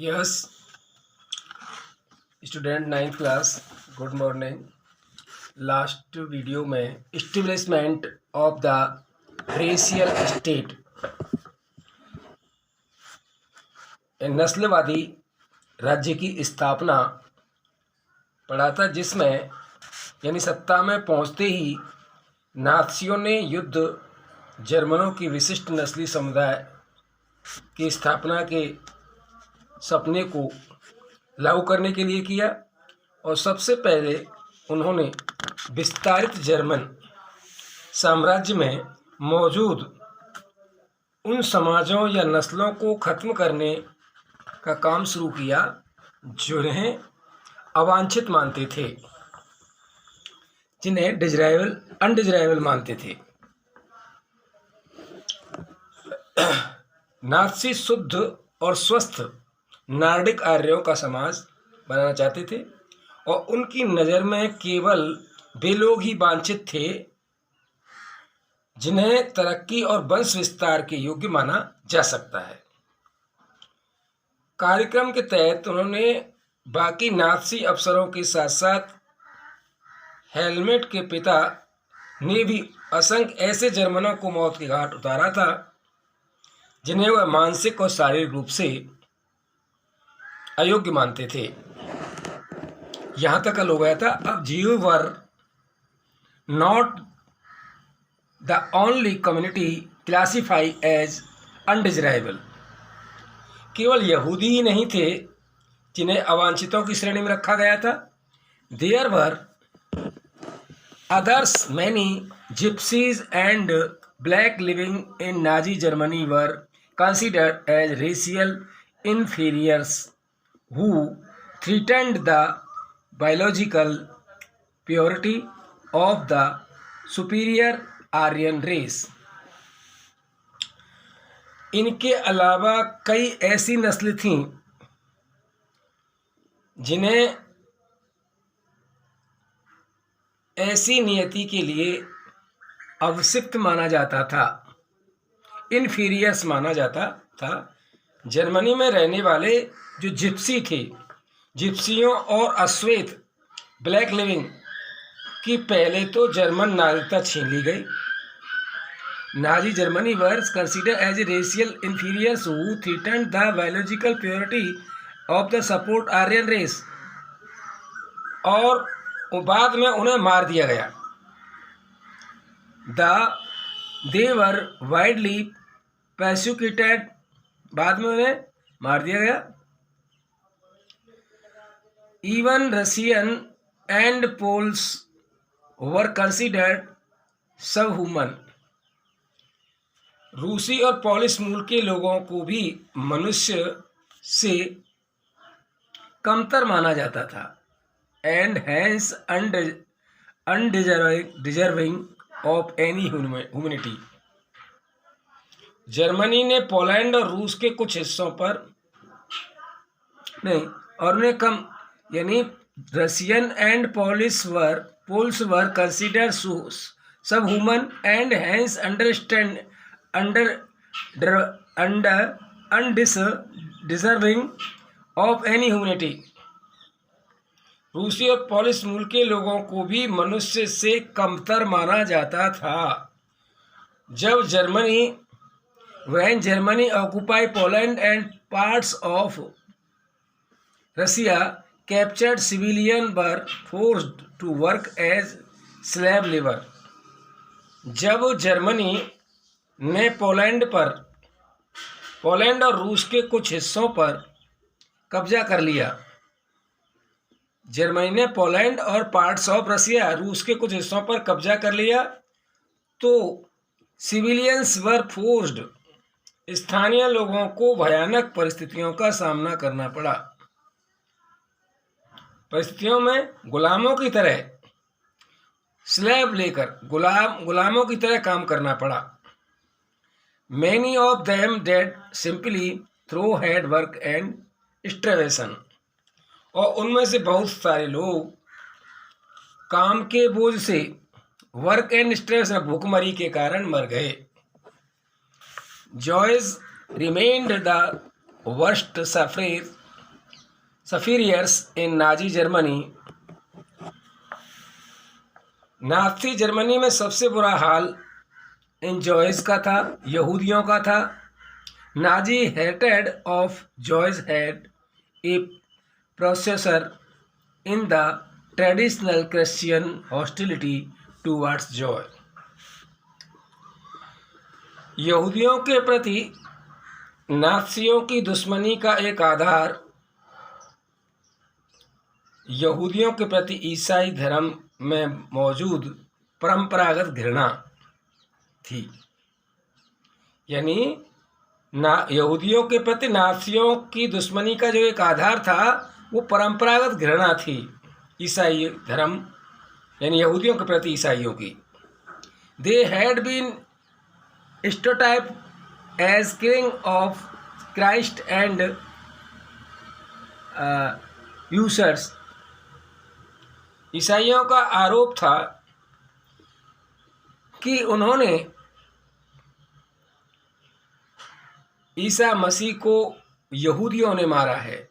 Yes student 9th class, good morning. Last video में establishment of the racial state, नस्लवादी राज्य की स्थापना पढ़ा था, जिसमें यानी सत्ता में पहुंचते ही नात्सियों ने युद्ध जर्मनों की विशिष्ट नस्ली समुदाय की स्थापना के सपने को लागू करने के लिए किया। और सबसे पहले उन्होंने विस्तारित जर्मन साम्राज्य में मौजूद उन समाजों या नस्लों को खत्म करने का काम शुरू किया जिन्हें अवांछित मानते थे, जिन्हें अनडिजायरेबल मानते थे। नात्सी शुद्ध और स्वस्थ नार्डिक आर्यों का समाज बनाना चाहते थे और उनकी नज़र में केवल वे लोग ही वांछित थे जिन्हें तरक्की और वंश विस्तार के योग्य माना जा सकता है। कार्यक्रम के तहत उन्होंने बाकी नात्सी अफसरों के साथ साथ हेलमेट के पिता ने भी असंख्य ऐसे जर्मनों को मौत के घाट उतारा था जिन्हें वह मानसिक और शारीरिक रूप से अयोग्य मानते थे। यहाँ तक हो गया था। अब Jews were not the only community classify as undesirable. केवल यहूदी ही नहीं थे जिन्हें अवांछितों की श्रेणी में रखा गया था। There were others many gypsies and black living in Nazi Germany were considered as racial inferiors who threatened the biological purity of the superior Aryan race। इनके अलावा कई ऐसी नस्लें थीं जिन्हें ऐसी नियति के लिए अवशिष्ट माना जाता था, इन्फीरियर्स माना जाता था। जर्मनी में रहने वाले जो जिप्सी थे, जिप्सियों और अश्वेत ब्लैक लिविंग की पहले तो जर्मन नागरिकता छीन ली गई। Nazi Germany were consider as a racial inferiors who threatened the biological purity of the support Aryan race, और बाद में उन्हें मार दिया गया। दे वर वाइडली प्रोसिक्यूटेड, बाद में उन्हें मार दिया गया। Even Russian and Poles were considered sub human. रूसी और पोलिश मूल के लोगों को भी मनुष्य से कमतर माना जाता था, and hence undeserving of any humanity. Germany ने पोलैंड और रूस के कुछ हिस्सों पर नहीं, और उन्हें कम, यानी Russian and Poles were consider subhuman and hence undeserving of any humanity. रूसी और पोलिश मूल के लोगों को भी मनुष्य से कमतर माना जाता था। जब When Germany occupied Poland and parts of Russia, captured civilians were forced to work as slave labor। जब जर्मनी ने पोलैंड और रूस के कुछ हिस्सों पर कब्जा कर लिया, जर्मनी ने पोलैंड और पार्ट्स ऑफ रशिया, रूस के कुछ हिस्सों पर कब्जा कर लिया, तो सिविलियंस वर फोर्स्ड, स्थानीय लोगों को भयानक परिस्थितियों का सामना करना पड़ा। परिस्थितियों में गुलामों की तरह स्लेव लेकर गुलामों की तरह काम करना पड़ा। Many of them did simply through hard work and starvation। और उनमें से बहुत सारे लोग काम के बोझ से, वर्क एंड स्ट्रेस, भूखमरी के कारण मर गए। Jews remained the worst sufferers sufferers in Nazi Germany. Nazi Germany में सबसे बुरा हाल इन जॉयज का था, यहूदियों का था। Nazi hated of joys had a processor in the traditional Christian hostility towards Joy. यहूदियों के प्रति नाज़ियों की दुश्मनी का एक आधार यहूदियों के प्रति ईसाई धर्म में मौजूद परंपरागत घृणा थी। यानी यहूदियों के प्रति नाज़ियों की दुश्मनी का जो एक आधार था वो परंपरागत घृणा थी ईसाई धर्म यानी यहूदियों के प्रति ईसाइयों की। They had been stereotyped as killing of Christ and usurers. ईसाइयों का आरोप था कि उन्होंने ईसा मसीह को यहूदियों ने मारा है।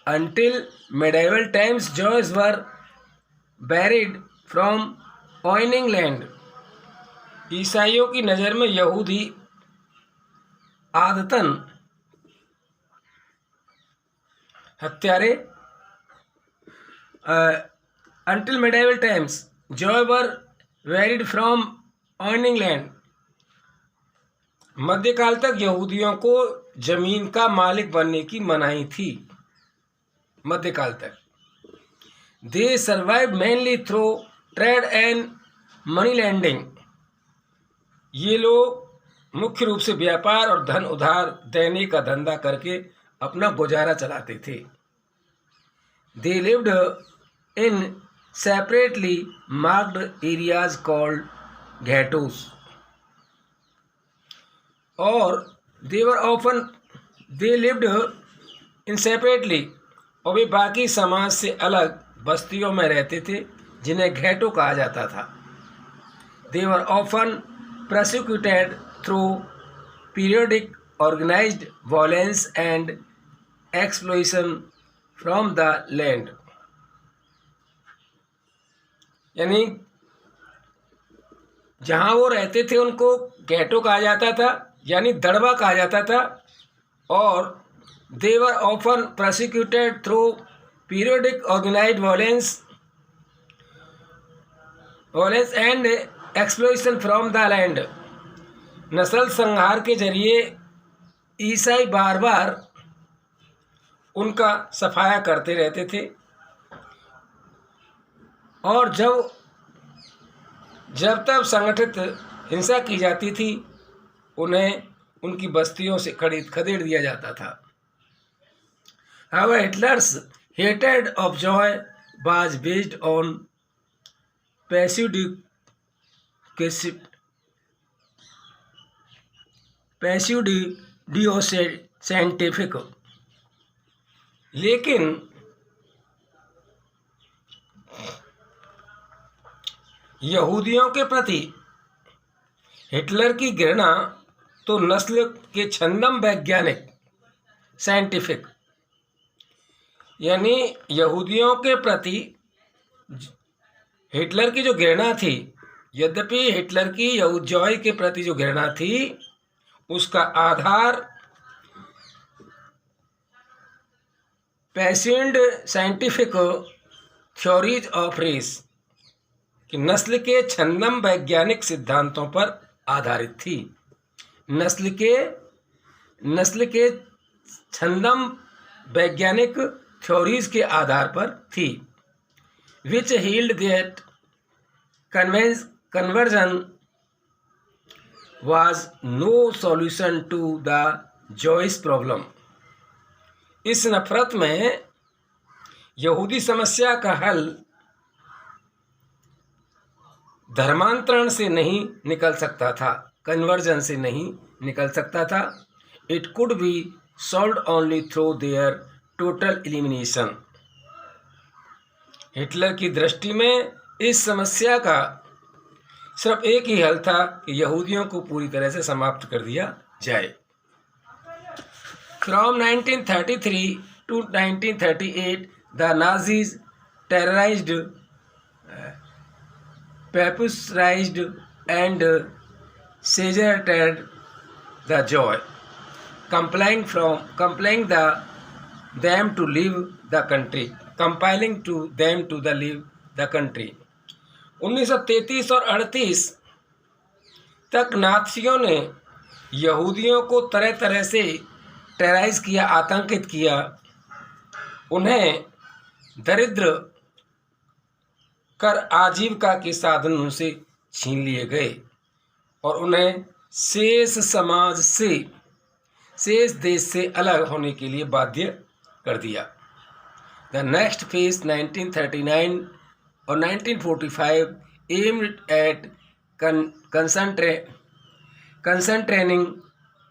Until medieval times, Jews were buried from owning land. ईसाइयों की नज़र में यहूदी आदतन हत्यारे। Until medieval times, Jews were buried from owning land. मध्यकाल तक यहूदियों को जमीन का मालिक बनने की मनाही थी। मध्यकाल तक they survive mainly through trade and money lending. ये लोग मुख्य रूप से व्यापार और धन उधार देने का धंधा करके अपना गुजारा चलाते थे। They lived in separately marked areas called ghettos और दे लिव्ड इन सेपरेटली और वे बाकी समाज से अलग बस्तियों में रहते थे जिन्हें घेटो कहा जाता था। They were often prosecuted through periodic organised violence and exploitation from the land. यानी जहाँ वो रहते थे उनको घेटो कहा जाता था यानी दड़बा कहा जाता था और they were often prosecuted through periodic organized violence and exploitation from the land। नस्ल संहार के जरिए ईसाई बार बार उनका सफाया करते रहते थे और जब तब संगठित हिंसा की जाती थी उन्हें उनकी बस्तियों से खदेड़ दिया जाता था। However, Hitler's hatred of joy was based on pseudo-scientific। लेकिन यहूदियों के प्रति हिटलर की घृणा तो नस्ल के छंदम वैज्ञानिक साइंटिफिक यानी यहूदियों के प्रति हिटलर की जो घृणा थी, यद्यपि हिटलर की जॉय के प्रति जो घृणा थी उसका आधार पैसेंड साइंटिफिक थ्योरीज ऑफ रेस कि नस्ल के छंदम वैज्ञानिक सिद्धांतों पर आधारित थी। नस्ल के छंदम वैज्ञानिक थ्योरीज के आधार पर थी। Which held that conversion was no solution to the Jewish problem. इस नफरत में यहूदी समस्या का हल धर्मांतरण से नहीं निकल सकता था, कन्वर्जन से नहीं निकल सकता था। It could be solved only through their total elimination. Hitler की दृष्टि में इस समस्या का सिर्फ एक ही हल था कि यहूदियों को पूरी तरह से समाप्त कर दिया जाए। From 1933 to 1938, the Nazis terrorized, pauperized, and seized the joy, compelling them to leave the country, compiling to them to leave the country. 1933 और 38 तक नाथियों ने यहूदियों को तरह तरह से टेरराइज किया, आतंकित किया। उन्हें दरिद्र कर आजीविका के साधन उनसे छीन लिए गए और उन्हें शेष समाज से, शेष देश से अलग होने के लिए बाध्य कर दिया। द नेक्स्ट फेज 1939 और 1945 aimed at concentrating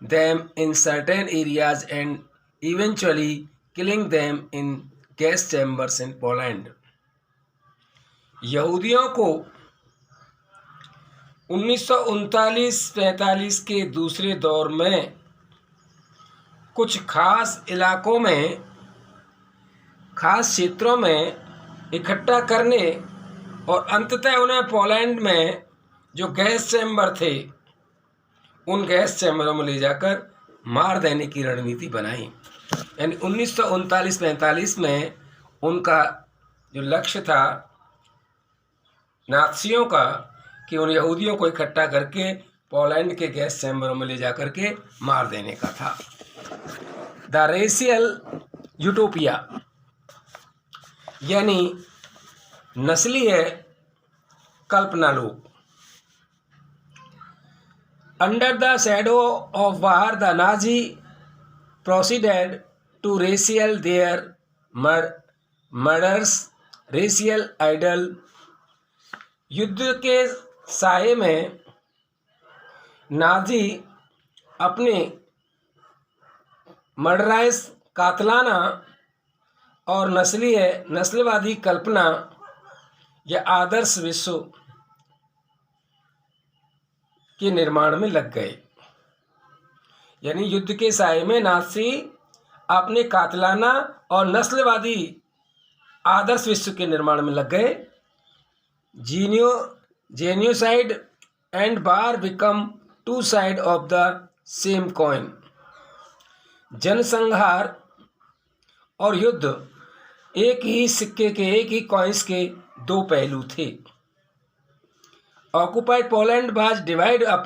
them in certain areas and eventually killing them in gas chambers in Poland. यहूदियों को 1939-45 के दूसरे दौर में कुछ खास इलाकों में, खास क्षेत्रों में इकट्ठा करने और अंततः उन्हें पोलैंड में जो गैस चैम्बर थे उन गैस चैम्बरों में ले जाकर मार देने की रणनीति बनाई। यानी 1939-45 में उनका जो लक्ष्य था नाज़ियों का कि उन यहूदियों को इकट्ठा करके पोलैंड के गैस चैम्बरों में ले जाकर के मार देने का था। द रेशियल यूटोपिया यानी नस्लीय कल्पना लोग। Under the shadow of war the Nazi proceeded to racial their murders racial ideal. युद्ध के साये में नाजी अपने मर्डराइज कातलाना और नस्लवादी कल्पना या आदर्श विश्व के निर्माण में लग गए। यानी युद्ध के साये में नाजी अपने कातलाना और नस्लवादी आदर्श विश्व के निर्माण में लग गए। Genocide and war become two side of the same coin. जनसंहार और युद्ध एक ही सिक्के के, एक ही कॉइन्स के दो पहलू थे। Occupied Poland was divide up.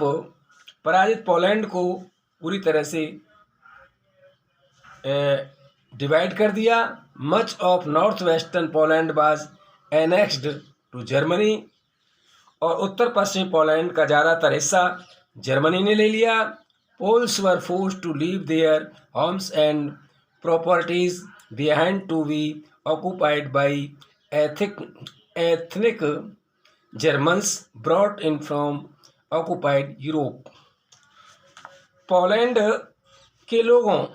पराजित पोलैंड को पूरी तरह से डिवाइड कर दिया। Much of north western Poland was annexed to Germany. और उत्तर पश्चिमी पोलैंड का ज़्यादातर हिस्सा जर्मनी ने ले लिया। Poles were forced to leave their homes and properties behind to be occupied by ethnic Germans brought in from occupied Europe. Poland के लोगों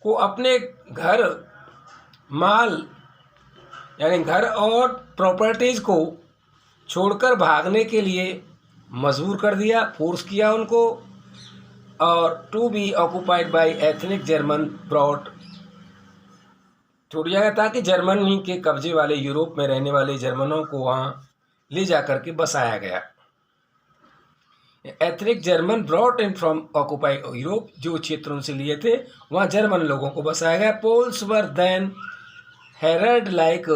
को अपने घर, माल यानी घर और प्रॉपर्टीज़ को छोड़कर भागने के लिए मजबूर कर दिया, फोर्स किया उनको। और to be occupied by ethnic German brought छोड़ दिया गया ताकि जर्मनी के कब्जे वाले यूरोप में रहने वाले जर्मनों को वहाँ ले जा कर के बसाया गया। Ethnic German brought in from occupied Europe, जो क्षेत्र उनसे लिए थे वहाँ जर्मन लोगों को बसाया गया। Poles were then heralded like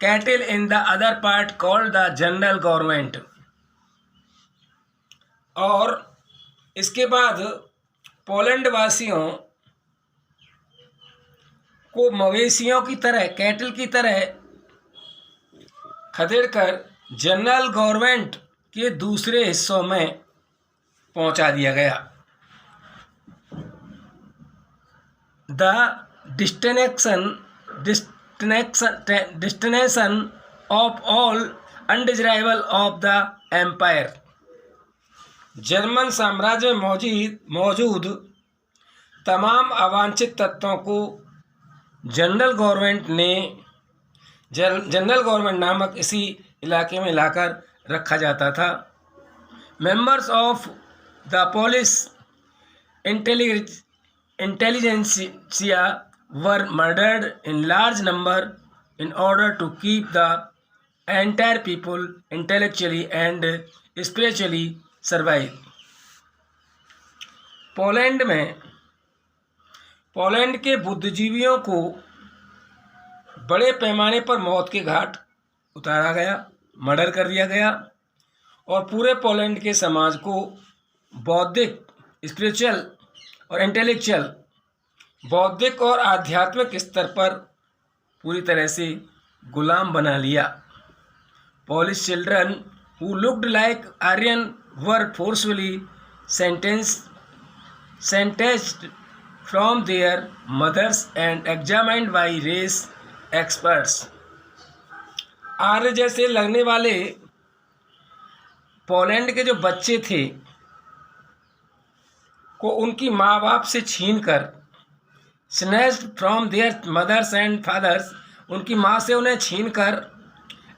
cattle in the other part called the general government। और इसके बाद पोलैंड वासियों को मवेशियों की तरह, कैटल की तरह खदेड़कर जनरल गवर्नमेंट के दूसरे हिस्सों में पहुंचा दिया गया। The destination of all undesirable of the empire. German साम्राज्य में मौजूद तमाम अवांछित तत्वों को जनरल गवर्नमेंट नामक इसी इलाके में लाकर रखा जाता था। Members of the police intelligentsia were murdered in large number in order to keep the entire people intellectually and spiritually survive. Poland के बुद्धिजीवियों को बड़े पैमाने पर मौत के घाट उतारा गया, मर्डर कर दिया गया और पूरे पोलैंड के समाज को बौद्धिक, स्पिरिचुअल और इंटेलेक्चुअल, बौद्धिक और आध्यात्मिक स्तर पर पूरी तरह से गुलाम बना लिया। Polish children who looked like Aryan were forcefully sentenced from their mothers and examined by race experts. आर्य जैसे लगने वाले पोलैंड के जो बच्चे थे को उनकी माँ बाप से छीनकर, snatched from their mothers and fathers, उनकी माँ से उन्हें छीनकर,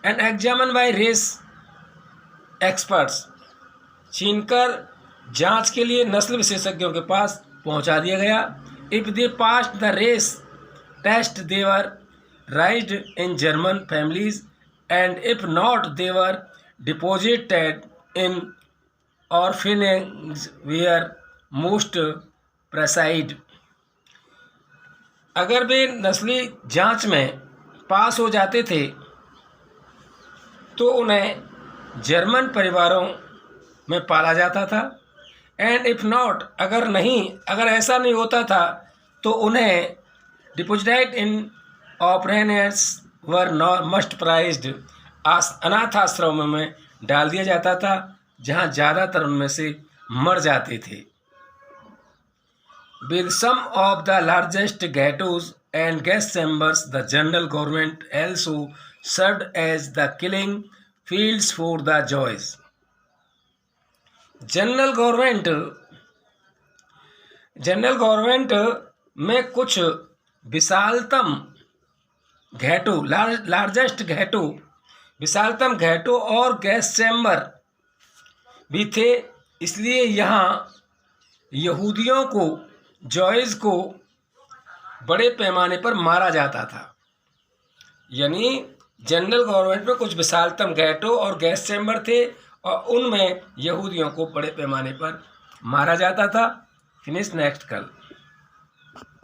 and examined by race experts, छीनकर जांच के लिए नस्ल विशेषज्ञों के पास पहुंचा दिया गया। If they passed the race test they were raised in German families and if not they were deposited in orphanages where most preside. अगर वे नस्ली जांच में पास हो जाते थे तो उन्हें जर्मन परिवारों में पाला जाता था, एंड इफ़ नॉट, अगर ऐसा नहीं होता था तो उन्हें deposited in orphanages were must prized, अनाथ आश्रमों में डाल दिया जाता था जहां ज़्यादातर उनमें से मर जाते थे। With some of the largest ghettos and gas chambers, the general government also served as the killing fields for the Jews. General government में कुछ विशालतम घेटो और गैस चैम्बर भी थे, इसलिए यहाँ यहूदियों को, जॉयज़ को बड़े पैमाने पर मारा जाता था। यानी जनरल गवर्नमेंट में कुछ विशालतम घेटो और गैस चैम्बर थे और उनमें यहूदियों को बड़े पैमाने पर मारा जाता था। फिनिश नेक्स्ट कल।